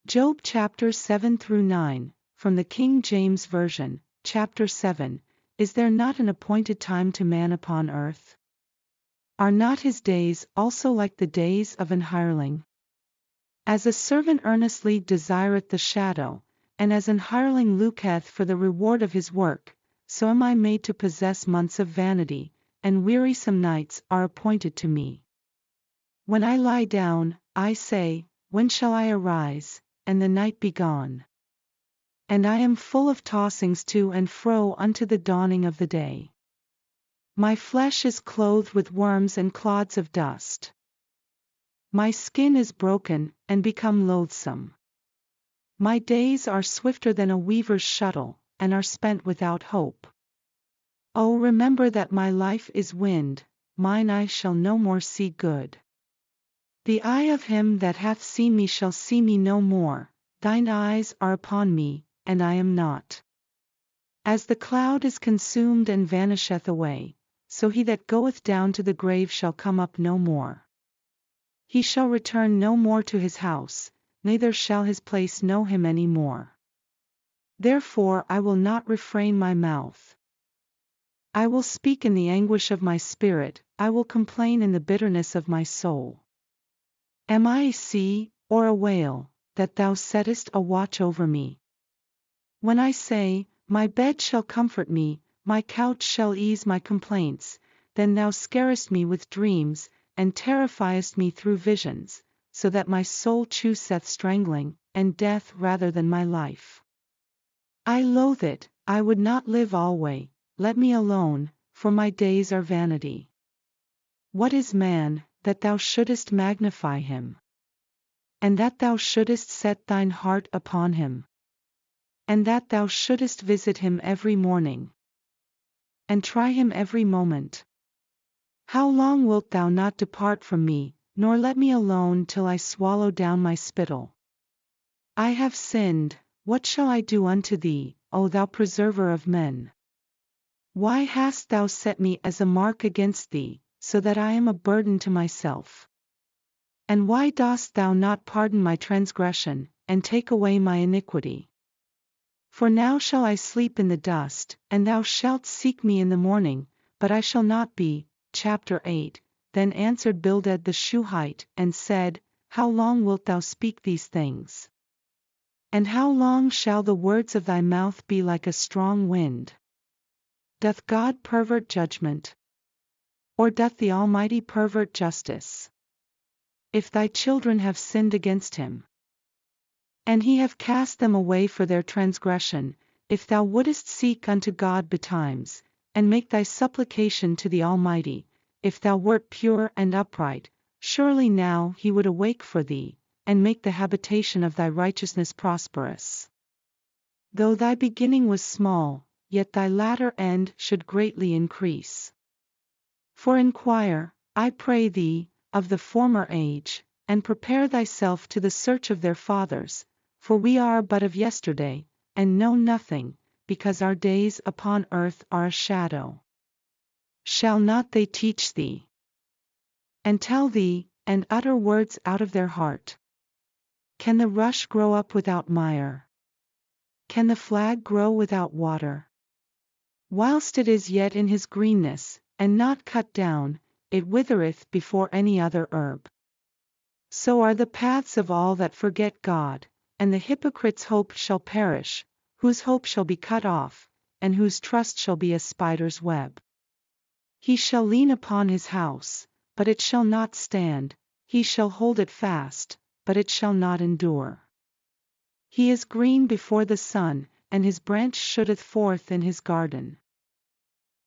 Job chapter 7 through 9, from the King James Version. Chapter 7. Is there not an appointed time to man upon earth? Are not his days also like the days of an hireling? As a servant earnestly desireth the shadow, and as an hireling looketh for the reward of his work, so am I made to possess months of vanity, and wearisome nights are appointed to me. When I lie down, I say, when shall I arise, and the night be gone? And I am full of tossings to and fro unto the dawning of the day. My flesh is clothed with worms and clods of dust. My skin is broken, and become loathsome. My days are swifter than a weaver's shuttle, and are spent without hope. Oh, remember that my life is wind, mine eye shall no more see good. The eye of him that hath seen me shall see me no more, thine eyes are upon me, and I am not. As the cloud is consumed and vanisheth away, so he that goeth down to the grave shall come up no more. He shall return no more to his house, neither shall his place know him any more. Therefore I will not refrain my mouth. I will speak in the anguish of my spirit, I will complain in the bitterness of my soul. Am I a sea, or a whale, that thou settest a watch over me? When I say, my bed shall comfort me, my couch shall ease my complaints, then thou scarest me with dreams, and terrifiest me through visions, so that my soul chooseth strangling, and death rather than my life. I loathe it, I would not live alway, let me alone, for my days are vanity. What is man, that thou shouldest magnify him? And that thou shouldest set thine heart upon him? And that thou shouldest visit him every morning, and try him every moment? How long wilt thou not depart from me, nor let me alone till I swallow down my spittle? I have sinned, what shall I do unto thee, O thou preserver of men? Why hast thou set me as a mark against thee, so that I am a burden to myself? And why dost thou not pardon my transgression, and take away my iniquity? For now shall I sleep in the dust, and thou shalt seek me in the morning, but I shall not be. Chapter 8. Then answered Bildad the Shuhite, and said, How long wilt thou speak these things? And how long shall the words of thy mouth be like a strong wind? Doth God pervert judgment? Or doth the Almighty pervert justice? If thy children have sinned against him, and he have cast them away for their transgression, if thou wouldest seek unto God betimes, and make thy supplication to the Almighty, if thou wert pure and upright, surely now he would awake for thee, and make the habitation of thy righteousness prosperous. Though thy beginning was small, yet thy latter end should greatly increase. For inquire, I pray thee, of the former age, and prepare thyself to the search of their fathers, for we are but of yesterday, and know nothing, because our days upon earth are a shadow. Shall not they teach thee, and tell thee, and utter words out of their heart? Can the rush grow up without mire? Can the flag grow without water? Whilst it is yet in his greenness, and not cut down, it withereth before any other herb. So are the paths of all that forget God, and the hypocrite's hope shall perish, whose hope shall be cut off, and whose trust shall be a spider's web. He shall lean upon his house, but it shall not stand, he shall hold it fast, but it shall not endure. He is green before the sun, and his branch shooteth forth in his garden.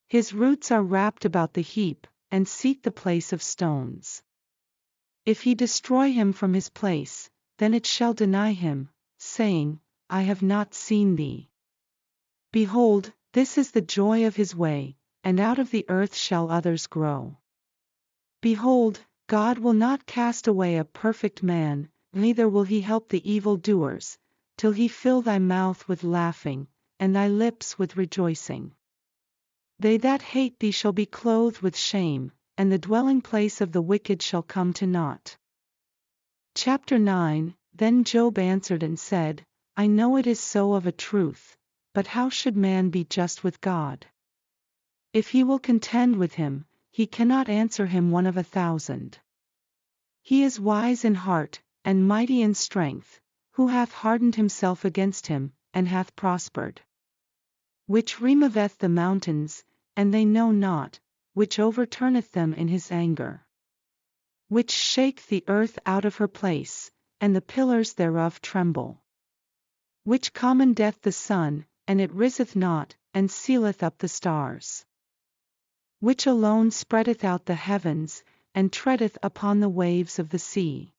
His roots are wrapped about the heap, and seek the place of stones. If he destroy him from his place, then it shall deny him, saying, I have not seen thee. Behold, this is the joy of his way, and out of the earth shall others grow. Behold, God will not cast away a perfect man, neither will he help the evil doers, till he fill thy mouth with laughing, and thy lips with rejoicing. They that hate thee shall be clothed with shame, and the dwelling place of the wicked shall come to naught. Chapter 9. Then Job answered and said, I know it is so of a truth, but how should man be just with God? If he will contend with him, he cannot answer him 1 of 1,000. He is wise in heart, and mighty in strength, who hath hardened himself against him, and hath prospered. Which removeth the mountains, and they know not, which overturneth them in his anger. Which shake the earth out of her place, and the pillars thereof tremble. Which commandeth the sun, and it riseth not, and sealeth up the stars. Which alone spreadeth out the heavens, and treadeth upon the waves of the sea.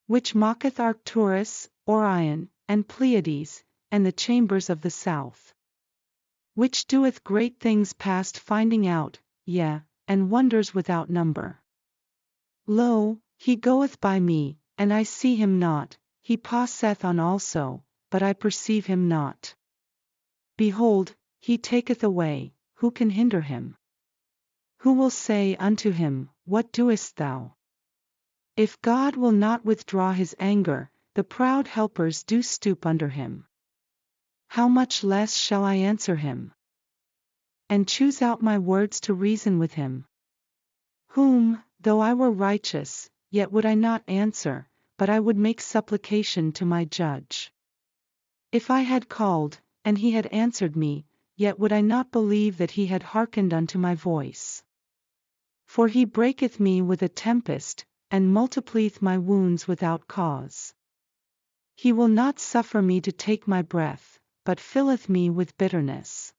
Which mocketh Arcturus, Orion, and Pleiades, and the chambers of the south. Which doeth great things past finding out, yea, and wonders without number. Lo, he goeth by me, and I see him not, he passeth on also, but I perceive him not. Behold, he taketh away, who can hinder him? Who will say unto him, What doest thou? If God will not withdraw his anger, the proud helpers do stoop under him. How much less shall I answer him? And choose out my words to reason with him? Whom, though I were righteous, yet would I not answer, but I would make supplication to my judge. If I had called, and he had answered me, yet would I not believe that he had hearkened unto my voice. For he breaketh me with a tempest, and multiplieth my wounds without cause. He will not suffer me to take my breath, but filleth me with bitterness.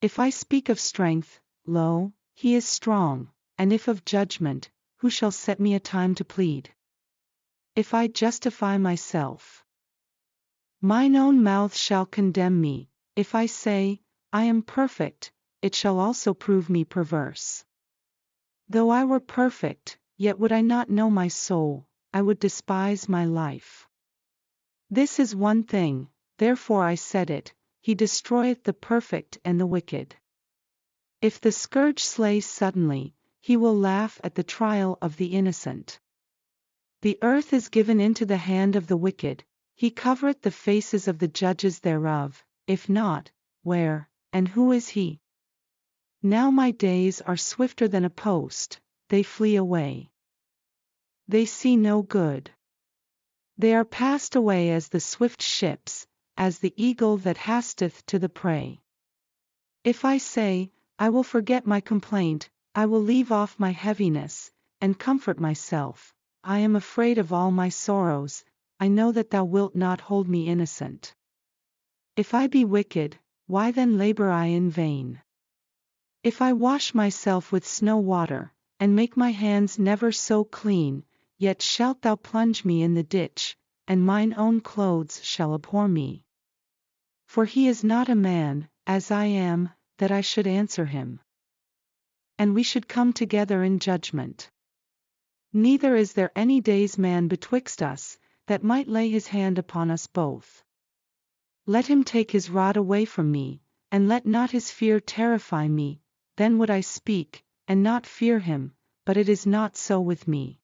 If I speak of strength, lo, he is strong, and if of judgment, who shall set me a time to plead? If I justify myself, mine own mouth shall condemn me. If I say, I am perfect, it shall also prove me perverse. Though I were perfect, yet would I not know my soul, I would despise my life. This is one thing, therefore I said it, he destroyeth the perfect and the wicked. If the scourge slay suddenly, he will laugh at the trial of the innocent. The earth is given into the hand of the wicked, he covereth the faces of the judges thereof, if not, where, and who is he? Now my days are swifter than a post, they flee away. They see no good. They are passed away as the swift ships, as the eagle that hasteth to the prey. If I say, I will forget my complaint, I will leave off my heaviness, and comfort myself, I am afraid of all my sorrows, I know that thou wilt not hold me innocent. If I be wicked, why then labor I in vain? If I wash myself with snow water, and make my hands never so clean, yet shalt thou plunge me in the ditch, and mine own clothes shall abhor me. For he is not a man, as I am, that I should answer him. And we should come together in judgment. Neither is there any day's man betwixt us, that might lay his hand upon us both. Let him take his rod away from me, and let not his fear terrify me, then would I speak, and not fear him, but it is not so with me.